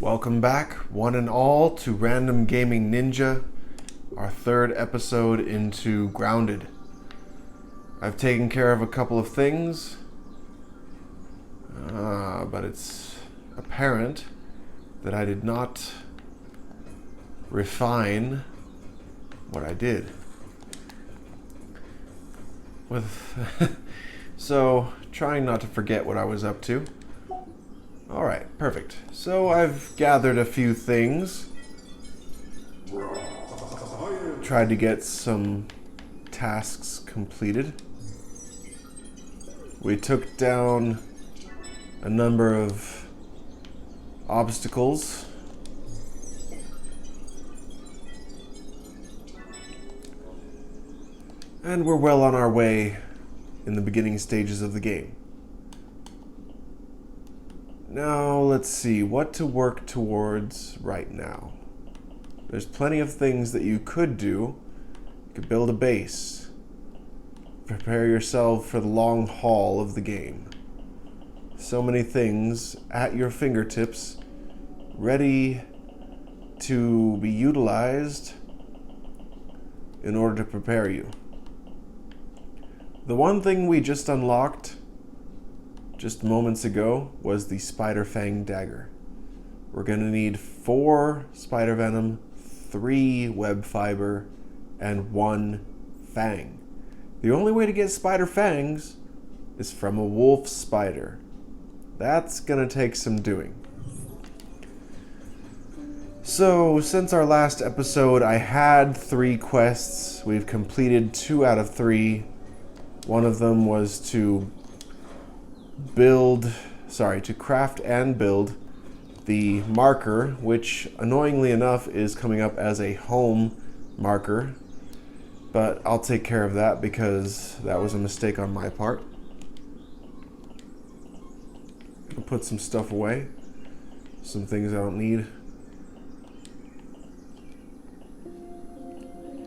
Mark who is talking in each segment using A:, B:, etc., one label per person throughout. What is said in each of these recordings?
A: Welcome back, one and all, to Random Gaming Ninja, our third episode into Grounded. I've taken care of a couple of things, but it's apparent that I did not refine what I did. So, trying not to forget what I was up to. Alright, perfect. So I've gathered a few things. Tried to get some tasks completed. We took down a number of obstacles. And we're well on our way in the beginning stages of the game. Now, let's see what to work towards right now. There's plenty of things that you could do. You could build a base. Prepare yourself for the long haul of the game. So many things at your fingertips, ready to be utilized in order to prepare you. The one thing we just unlocked just moments ago was the Spider Fang Dagger. We're going to need 4 Spider Venom, 3 Web Fiber, and 1 Fang. The only way to get Spider Fangs is from a wolf spider. That's going to take some doing. So, since our last episode, I had 3 quests. We've completed 2 out of 3. One of them was to craft and build the marker, which annoyingly enough is coming up as a home marker, but I'll take care of that because that was a mistake on my part. I'll put some stuff away, some things I don't need.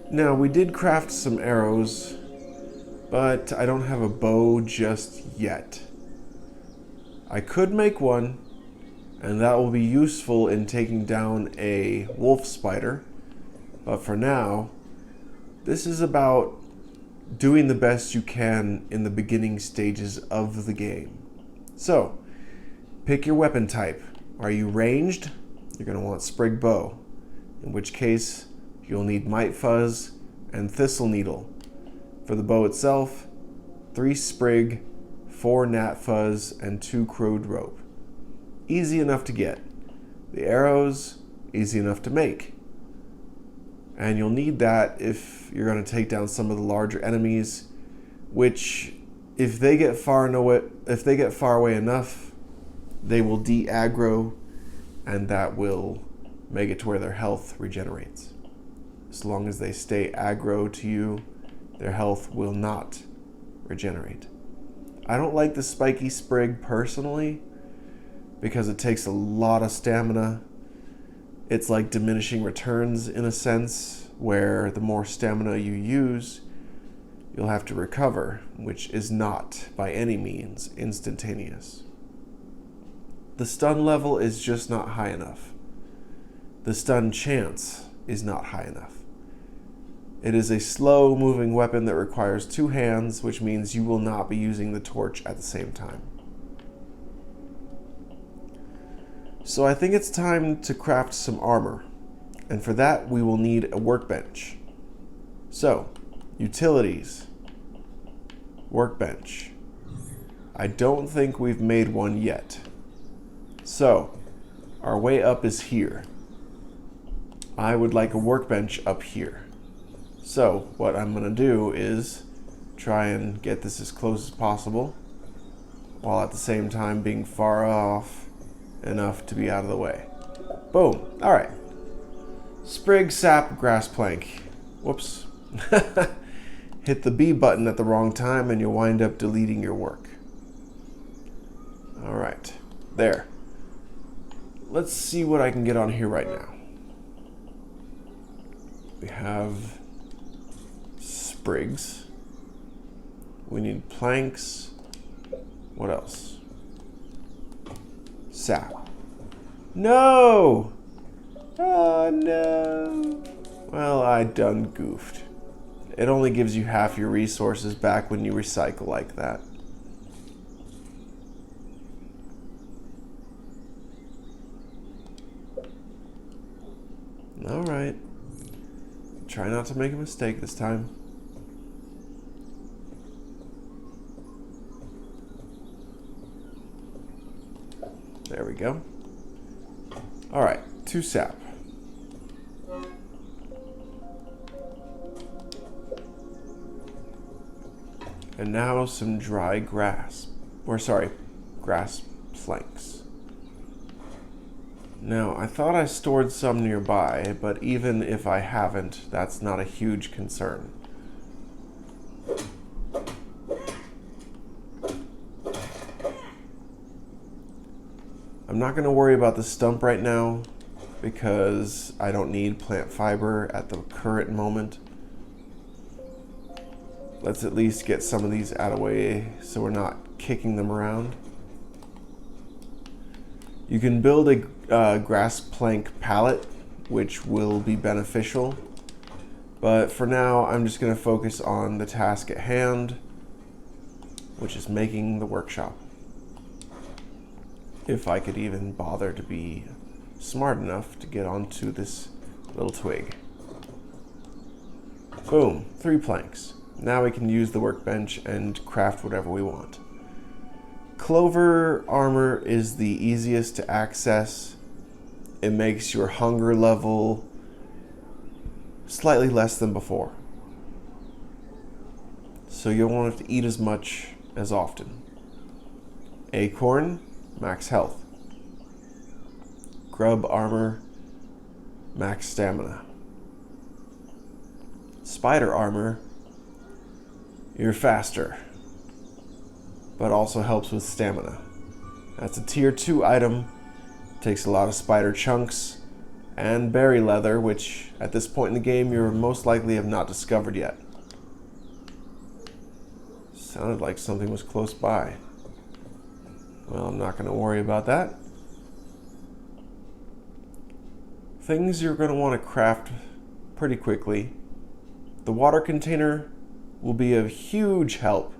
A: Now, we did craft some arrows, but I don't have a bow just yet. I could make one, and that will be useful in taking down a wolf spider. But for now, this is about doing the best you can in the beginning stages of the game. So, pick your weapon type. Are you ranged? You're going to want Sprig Bow, in which case you'll need Might Fuzz and Thistle Needle. For the bow itself, 3 Sprig, 4 Gnat Fuzz, and 2 Crowed Rope. Easy enough to get. The arrows, easy enough to make. And you'll need that if you're going to take down some of the larger enemies, which, if they get far away enough, they will de-aggro, and that will make it to where their health regenerates. As long as they stay aggro to you, their health will not regenerate. I don't like the spiky sprig personally because it takes a lot of stamina. It's like diminishing returns in a sense, where the more stamina you use, you'll have to recover, which is not by any means instantaneous. The stun level is just not high enough. The stun chance is not high enough. It is a slow-moving weapon that requires 2 hands, which means you will not be using the torch at the same time. So I think it's time to craft some armor, and for that we will need a workbench. So, utilities, workbench. I don't think we've made one yet. So, our way up is here. I would like a workbench up here. So, what I'm going to do is try and get this as close as possible, while at the same time being far off enough to be out of the way. Boom. Alright. Sprig, sap, grass plank. Whoops. Hit the B button at the wrong time and you'll wind up deleting your work. Alright. There. Let's see what I can get on here right now. We have sprigs. We need planks. What else? Sap. No! Oh no! Well, I done goofed. It only gives you half your resources back when you recycle like that. Alright. Try not to make a mistake this time. There we go. Alright, 2 sap. And now some dry grass. Or sorry, grass planks. Now, I thought I stored some nearby, but even if I haven't, that's not a huge concern. I'm not going to worry about the stump right now because I don't need plant fiber at the current moment. Let's at least get some of these out of the way so we're not kicking them around. You can build a grass plank pallet, which will be beneficial. But for now, I'm just going to focus on the task at hand, which is making the workshop. If I could even bother to be smart enough to get onto this little twig. Boom, 3 planks. Now we can use the workbench and craft whatever we want. Clover armor is the easiest to access. It makes your hunger level slightly less than before. So you won't have to eat as much as often. Acorn, max health. Grub armor, max stamina. Spider armor, you're faster, but also helps with stamina. That's a tier 2 item, takes a lot of spider chunks, and berry leather, which at this point in the game you're most likely have not discovered yet. Sounded like something was close by. Well, I'm not going to worry about that. Things you're going to want to craft pretty quickly. The water container will be a huge help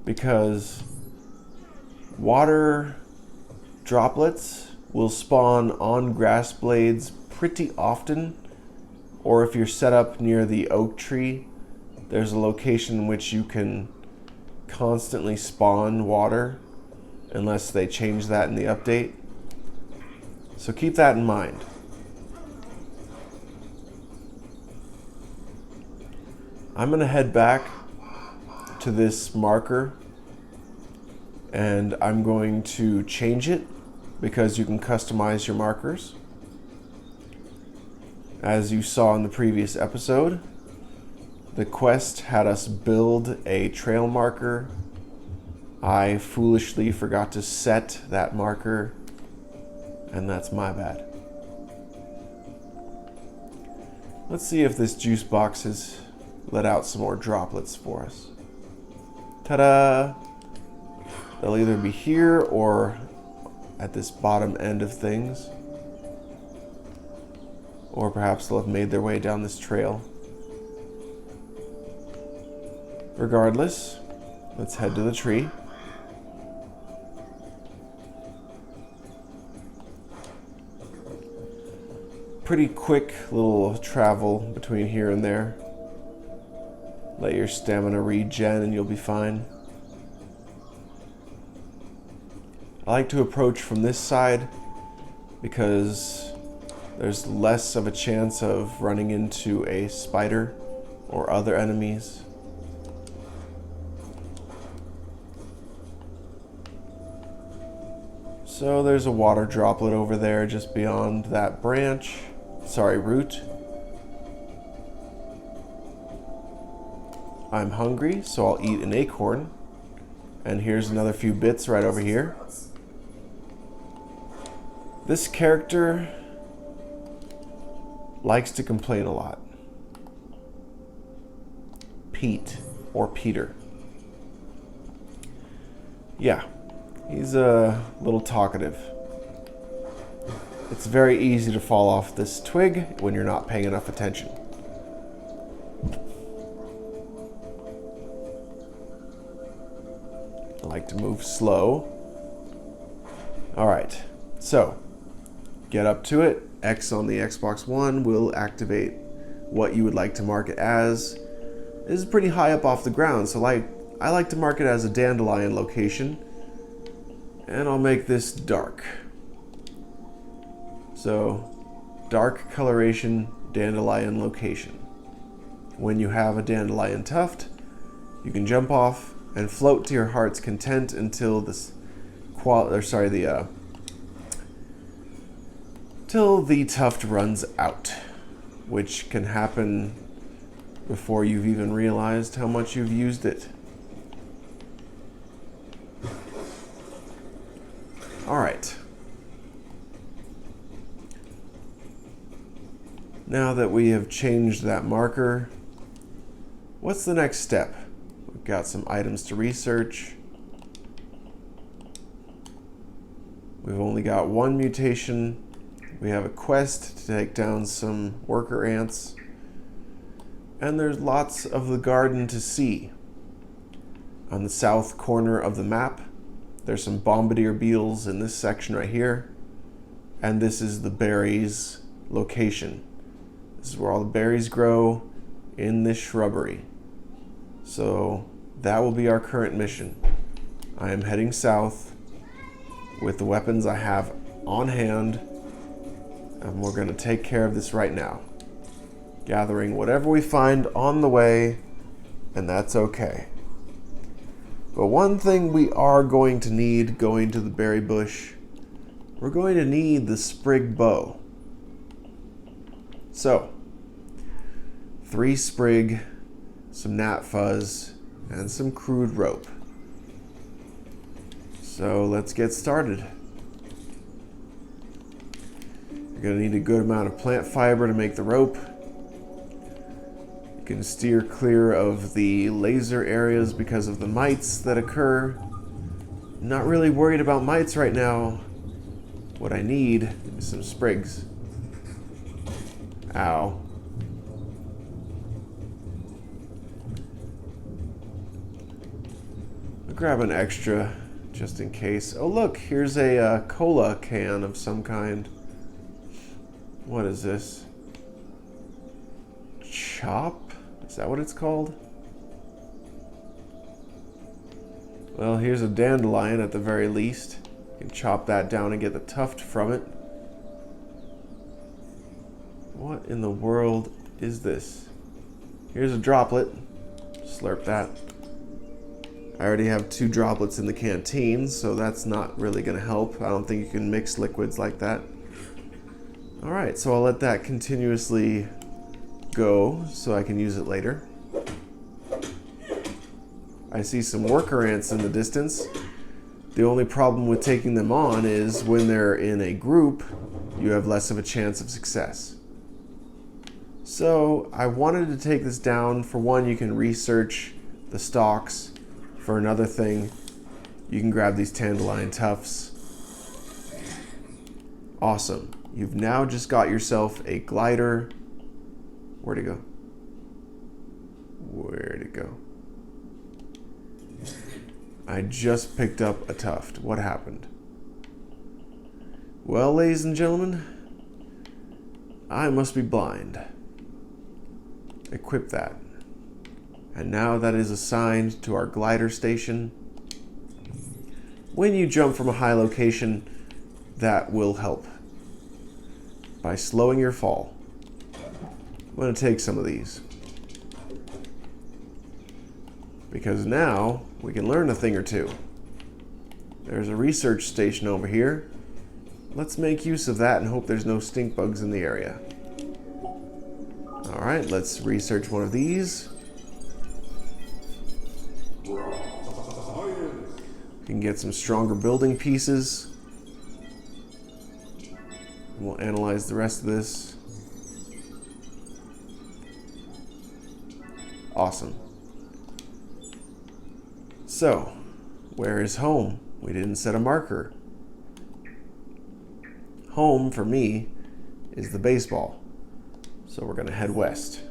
A: because water droplets will spawn on grass blades pretty often, or if you're set up near the oak tree, there's a location in which you can constantly spawn water unless they change that in the update. So keep that in mind. I'm going to head back to this marker and I'm going to change it because you can customize your markers. As you saw in the previous episode, the quest had us build a trail marker. I foolishly forgot to set that marker, and that's my bad. Let's see if this juice box has let out some more droplets for us. Ta-da! They'll either be here or at this bottom end of things, or perhaps they'll have made their way down this trail. Regardless, let's head to the tree. Pretty quick little travel between here and there. Let your stamina regen and you'll be fine. I like to approach from this side because there's less of a chance of running into a spider or other enemies. So there's a water droplet over there just beyond that branch. Sorry, root. I'm hungry, so I'll eat an acorn. And here's another few bits right over here. This character likes to complain a lot. Pete, or Peter. Yeah, he's a little talkative. It's very easy to fall off this twig when you're not paying enough attention. I like to move slow. Alright, so get up to it. X on the Xbox One will activate what you would like to mark it as. This is pretty high up off the ground, so I like to mark it as a dandelion location. And I'll make this dark. So, dark coloration, dandelion location. When you have a dandelion tuft, you can jump off and float to your heart's content until till the tuft runs out, which can happen before you've even realized how much you've used it. All right. Now that we have changed that marker, what's the next step? We've got some items to research. We've only got one mutation. We have a quest to take down some worker ants. And there's lots of the garden to see. On the south corner of the map, there's some bombardier beetles in this section right here. And this is the berries location. This is where all the berries grow in this shrubbery. So that will be our current mission. I am heading south with the weapons I have on hand, and we're going to take care of this right now. Gathering whatever we find on the way, and that's okay. But one thing we are going to need going to the berry bush, we're going to need the sprig bow. So, 3 sprig, some gnat fuzz, and some crude rope. So let's get started. You're going to need a good amount of plant fiber to make the rope. You can steer clear of the laser areas because of the mites that occur. I'm not really worried about mites right now. What I need is some sprigs. Ow. I'll grab an extra just in case. Oh look, here's a cola can of some kind. What is this? Chop? Is that what it's called? Well, here's a dandelion at the very least. You can chop that down and get the tuft from it. What in the world is this? Here's a droplet. Slurp that. I already have 2 droplets in the canteen, so that's not really going to help. I don't think you can mix liquids like that. Alright, so I'll let that continuously go so I can use it later. I see some worker ants in the distance. The only problem with taking them on is when they're in a group, you have less of a chance of success. So I wanted to take this down. For one, you can research the stalks. For another thing, you can grab these dandelion tufts. Awesome. You've now just got yourself a glider. Where'd it go? Where'd it go? I just picked up a tuft. What happened? Well, ladies and gentlemen, I must be blind. Equip that. And now that is assigned to our glider station. When you jump from a high location, that will help by slowing your fall. I'm going to take some of these, because now we can learn a thing or two. There's a research station over here. Let's make use of that and hope there's no stink bugs in the area. Alright, let's research one of these. We can get some stronger building pieces. We'll analyze the rest of this. Awesome. So, where is home? We didn't set a marker. home for me is the baseball. So we're going to head west.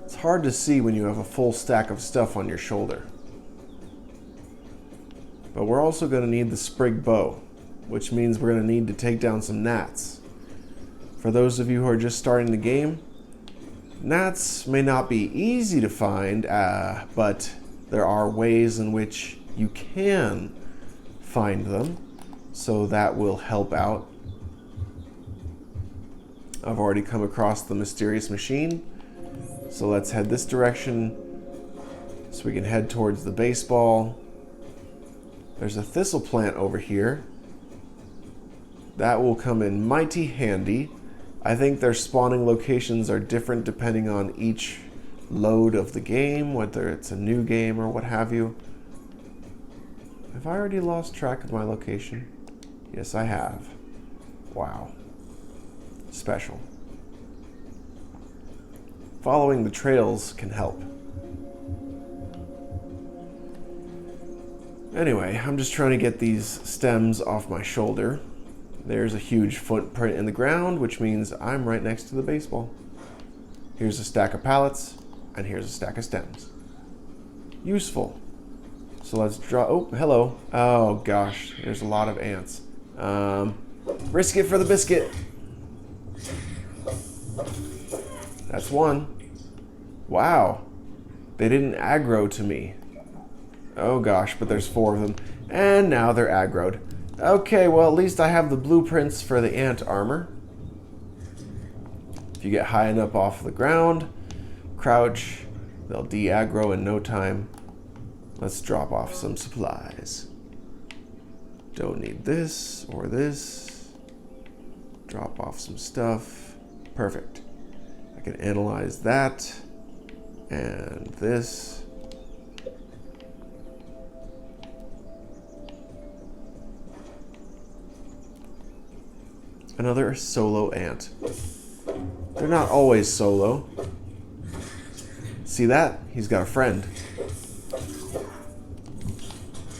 A: It's hard to see when you have a full stack of stuff on your shoulder. But we're also going to need the sprig bow, which means we're going to need to take down some gnats. For those of you who are just starting the game, gnats may not be easy to find, but there are ways in which you can find them, so that will help out. I've already come across the mysterious machine, so let's head this direction so we can head towards the baseball. There's a thistle plant over here. That will come in mighty handy. I think their spawning locations are different depending on each load of the game, whether it's a new game or what have you. Have I already lost track of my location? Yes, I have. Wow. Special. Following the trails can help. Anyway, I'm just trying to get these stems off my shoulder. There's a huge footprint in the ground, which means I'm right next to the baseball. Here's a stack of pallets, and here's a stack of stems. Useful. So let's draw. Oh, hello. Oh gosh, there's a lot of ants. Risk it for the biscuit. That's one. Wow. They didn't aggro to me. Oh gosh, but there's 4 of them. And now they're aggroed. Okay, well at least I have the blueprints for the ant armor. If you get high enough off the ground, crouch, they'll de-aggro in no time. Let's drop off some supplies. Don't need this or this. Drop off some stuff. Perfect. I can analyze that and this. Another solo ant. They're not always solo. See that? He's got a friend.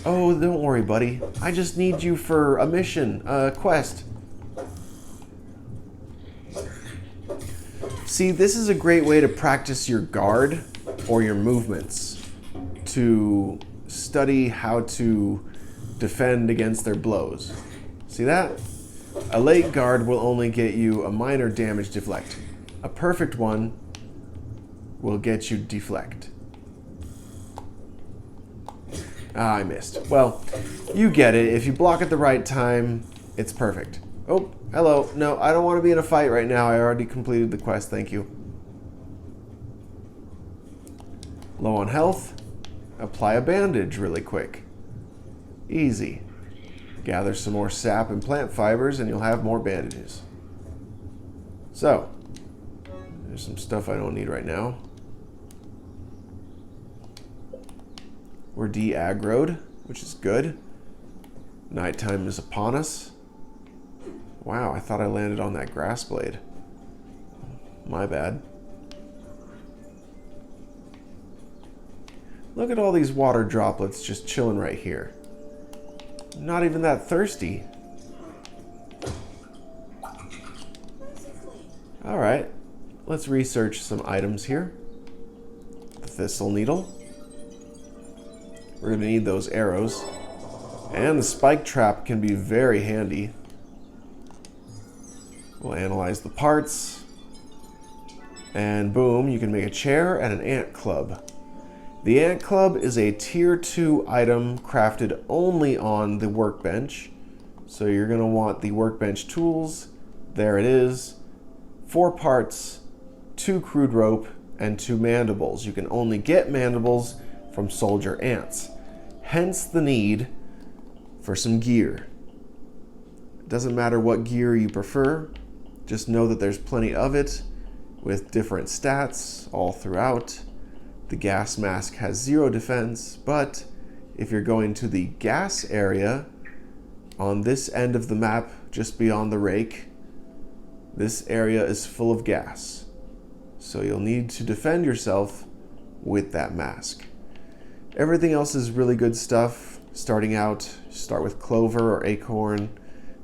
A: Oh, don't worry, buddy. I just need you for a mission, a quest. See, this is a great way to practice your guard or your movements, to study how to defend against their blows. See that? A late guard will only get you a minor damage deflect. A perfect one will get you deflect. Ah, I missed. Well, you get it. If you block at the right time, it's perfect. Oh, hello. No, I don't want to be in a fight right now. I already completed the quest. Thank you. Low on health. Apply a bandage really quick. Easy. Gather some more sap and plant fibers and you'll have more bandages. So, there's some stuff I don't need right now. We're de-aggroed, which is good. Nighttime is upon us. Wow, I thought I landed on that grass blade. My bad. Look at all these water droplets just chilling right here. Not even that thirsty. Alright, let's research some items here. The thistle needle. We're going to need those arrows. And the spike trap can be very handy. We'll analyze the parts. And boom, you can make a chair and an ant club. The ant club is a tier 2 item crafted only on the workbench. So you're going to want the workbench tools. There it is. 4 parts, 2 crude rope, and 2 mandibles. You can only get mandibles from soldier ants. Hence the need for some gear. It doesn't matter what gear you prefer. Just know that there's plenty of it with different stats all throughout. The gas mask has 0 defense, but if you're going to the gas area on this end of the map, just beyond the rake, this area is full of gas. So you'll need to defend yourself with that mask. Everything else is really good stuff. Starting out, start with clover or acorn.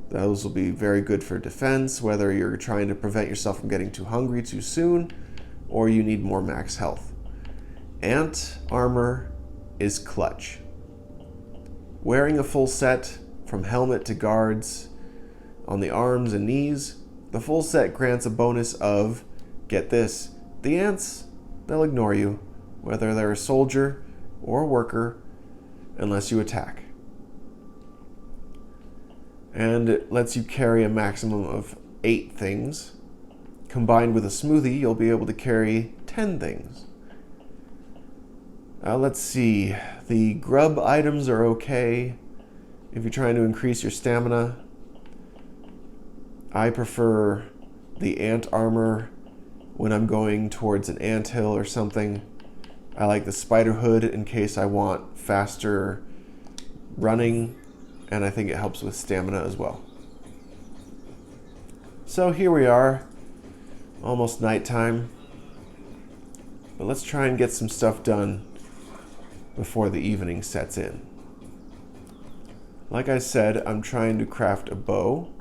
A: Those will be very good for defense, whether you're trying to prevent yourself from getting too hungry too soon, or you need more max health. Ant armor is clutch. Wearing a full set, from helmet to guards, on the arms and knees, the full set grants a bonus of, get this, the ants, they'll ignore you, whether they're a soldier or a worker, unless you attack. And it lets you carry a maximum of 8 things. Combined with a smoothie, you'll be able to carry 10 things. Let's see. The grub items are okay if you're trying to increase your stamina. I prefer the ant armor when I'm going towards an anthill or something. I like the spider hood in case I want faster running, and I think it helps with stamina as well. So here we are, almost nighttime, but let's try and get some stuff done before the evening sets in. Like I said, I'm trying to craft a bow,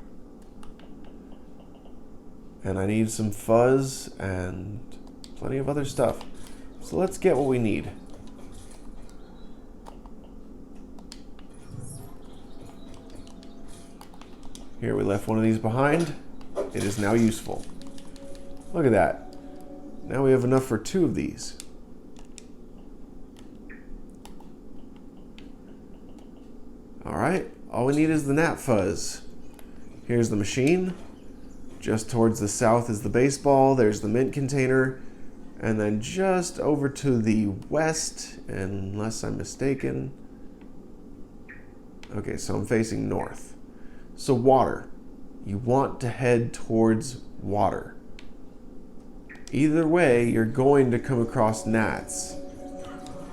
A: and I need some fuzz and plenty of other stuff. So let's get what we need. Here, we left one of these behind. It is now useful. Look at that. Now we have enough for 2 of these. Alright, all we need is the gnat fuzz. Here's the machine. Just towards the south is the baseball. There's the mint container. And then just over to the west, unless I'm mistaken. Okay, so I'm facing north. So water. You want to head towards water. Either way, you're going to come across gnats.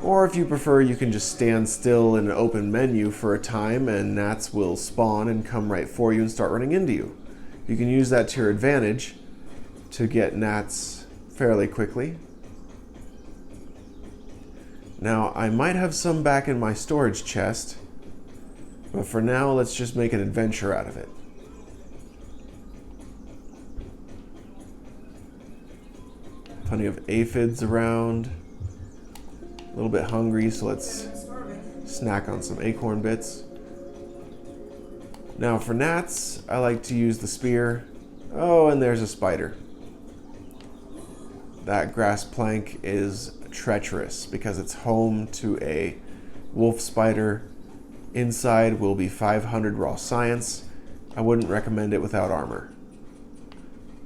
A: Or if you prefer, you can just stand still in an open menu for a time and gnats will spawn and come right for you and start running into you. You can use that to your advantage to get gnats fairly quickly. Now, I might have some back in my storage chest, but for now, let's just make an adventure out of it. Plenty of aphids around. A little bit hungry, so let's snack on some acorn bits. Now for gnats, I like to use the spear. Oh, and there's a spider. That grass plank is treacherous because it's home to a wolf spider. Inside will be 500 raw science. I wouldn't recommend it without armor.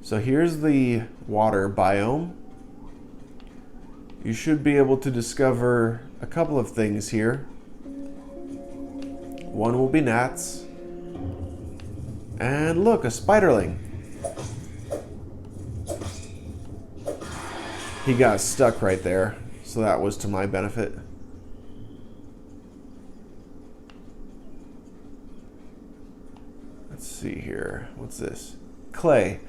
A: So here's the water biome. You should be able to discover a couple of things here. One will be gnats. And look, a spiderling. He got stuck right there, so that was to my benefit. Let's see here. What's this? Clay.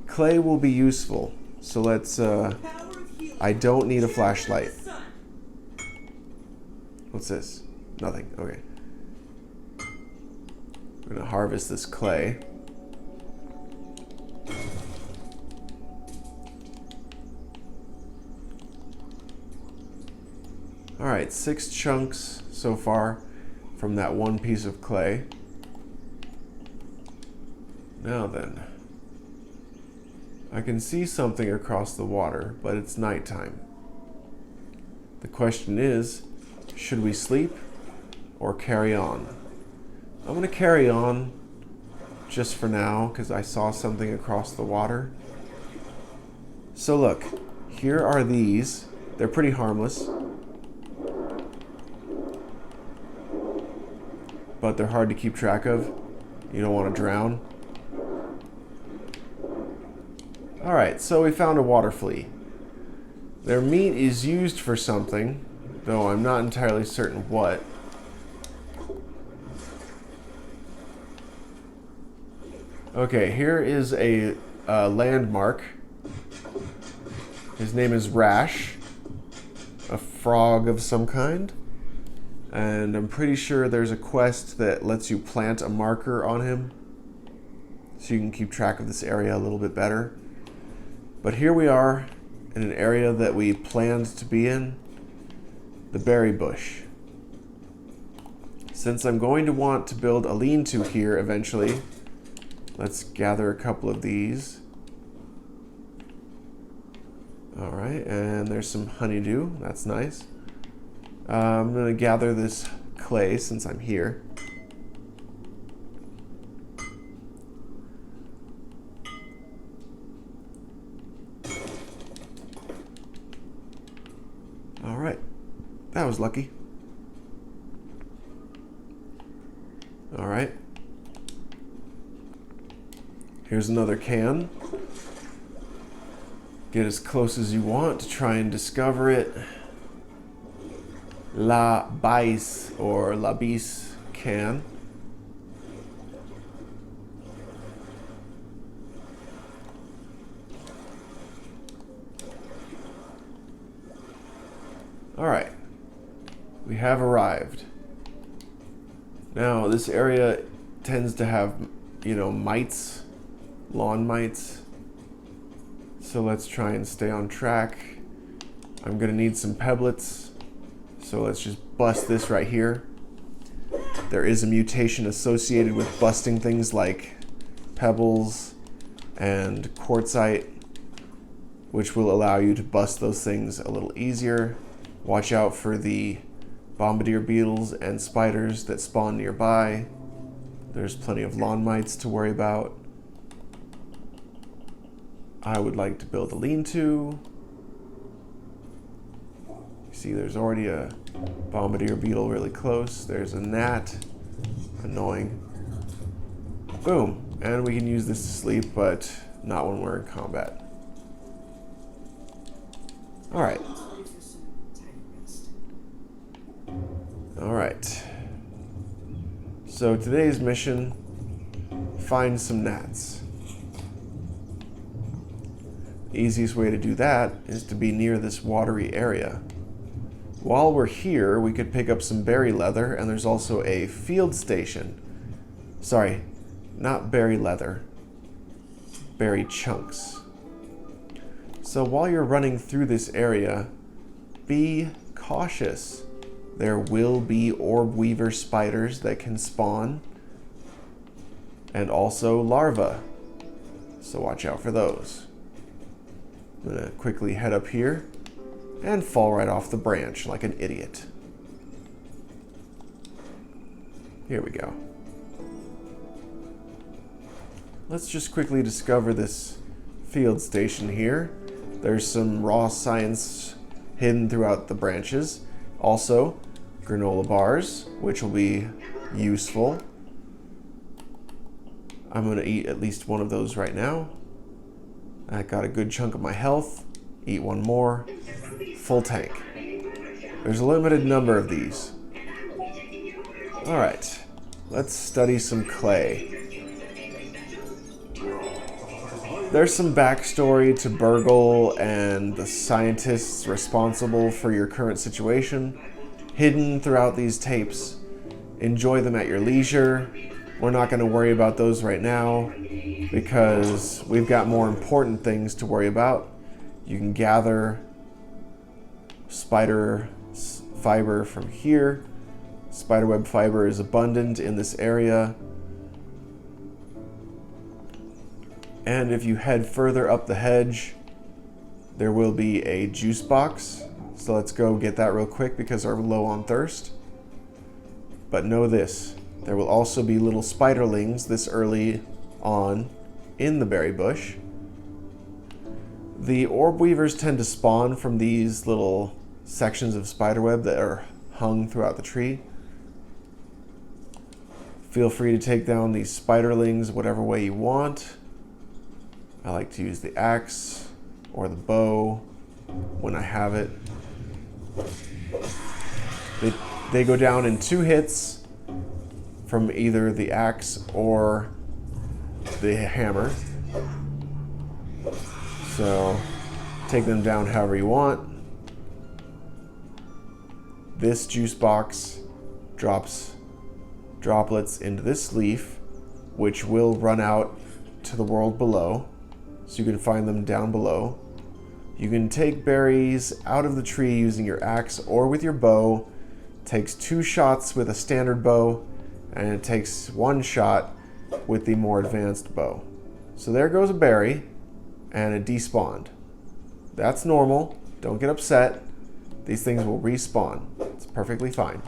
A: Clay will be useful. So let's, I don't need a flashlight. What's this? Nothing. Okay. We're going to harvest this clay. Alright, 6 chunks so far from that one piece of clay. Now then, I can see something across the water, but it's nighttime. The question is, should we sleep or carry on? I'm going to carry on just for now because I saw something across the water. So look, here are these. They're pretty harmless, but they're hard to keep track of. You don't want to drown. Alright, so we found a water flea. Their meat is used for something, though I'm not entirely certain what. Okay, here is a landmark. His name is Rash, a frog of some kind. And I'm pretty sure there's a quest that lets you plant a marker on him, so you can keep track of this area a little bit better. But here we are in an area that we planned to be in, the berry bush. Since I'm going to want to build a lean-to here eventually, let's gather a couple of these. All right, and there's some honeydew. That's nice. I'm going to gather this clay since I'm here. All right, that was lucky. All right. Here's another can. Get as close as you want to try and discover it. La Bise or La Bise can. All right, we have arrived. Now this area tends to have, mites, lawn mites. So let's try and stay on track. I'm gonna need some pebblets. So let's just bust this right here. There is a mutation associated with busting things like pebbles and quartzite, which will allow you to bust those things a little easier. Watch out for the bombardier beetles and spiders that spawn nearby. There's plenty of lawn mites to worry about. I would like to build a lean-to. You see there's already a bombardier beetle really close. There's a gnat. Annoying. Boom. And we can use this to sleep, but not when we're in combat. Alright. Alright. So today's mission, find some gnats. The easiest way to do that is to be near this watery area. While we're here, we could pick up some berry leather, and there's also a field station. Sorry, not berry leather, berry chunks. So while you're running through this area, be cautious. There will be orb weaver spiders that can spawn, and also larvae. So watch out for those. I'm gonna quickly head up here and fall right off the branch like an idiot. Here we go. Let's just quickly discover this field station here. There's some raw science hidden throughout the branches. Also, granola bars, which will be useful. I'm gonna eat at least one of those right now. I got a good chunk of my health. Eat one more. Full tank. There's a limited number of these. All right, let's study some clay. There's some backstory to Burgle and the scientists responsible for your current situation hidden throughout these tapes. Enjoy them at your leisure. We're not going to worry about those right now because we've got more important things to worry about. You can gather spider fiber from here. Spiderweb fiber is abundant in this area. And if you head further up the hedge, there will be a juice box. So let's go get that real quick because we're low on thirst. But know this, there will also be little spiderlings this early on in the berry bush. The orb weavers tend to spawn from these little sections of spiderweb that are hung throughout the tree. Feel free to take down these spiderlings whatever way you want. I like to use the axe or the bow when I have it. They go down in 2 hits from either the axe or the hammer. So take them down however you want. This juice box drops droplets into this leaf, which will run out to the world below, so you can find them down below. You can take berries out of the tree using your axe or with your bow. It takes 2 shots with a standard bow, and it takes 1 shot with the more advanced bow. So there goes a berry, and it despawned. That's normal. Don't get upset. These things will respawn. It's perfectly fine.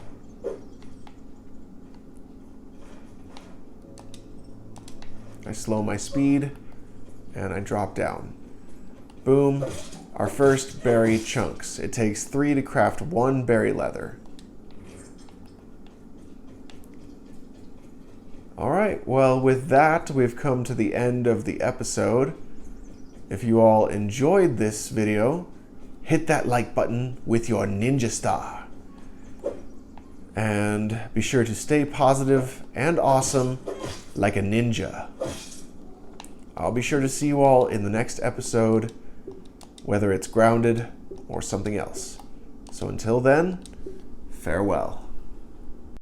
A: I slow my speed, and I drop down. Boom, our first berry chunks. It takes 3 to craft 1 berry leather. Alright, well with that, we've come to the end of the episode. If you all enjoyed this video, hit that like button with your ninja star. And be sure to stay positive and awesome like a ninja. I'll be sure to see you all in the next episode, whether it's Grounded or something else. So until then, farewell.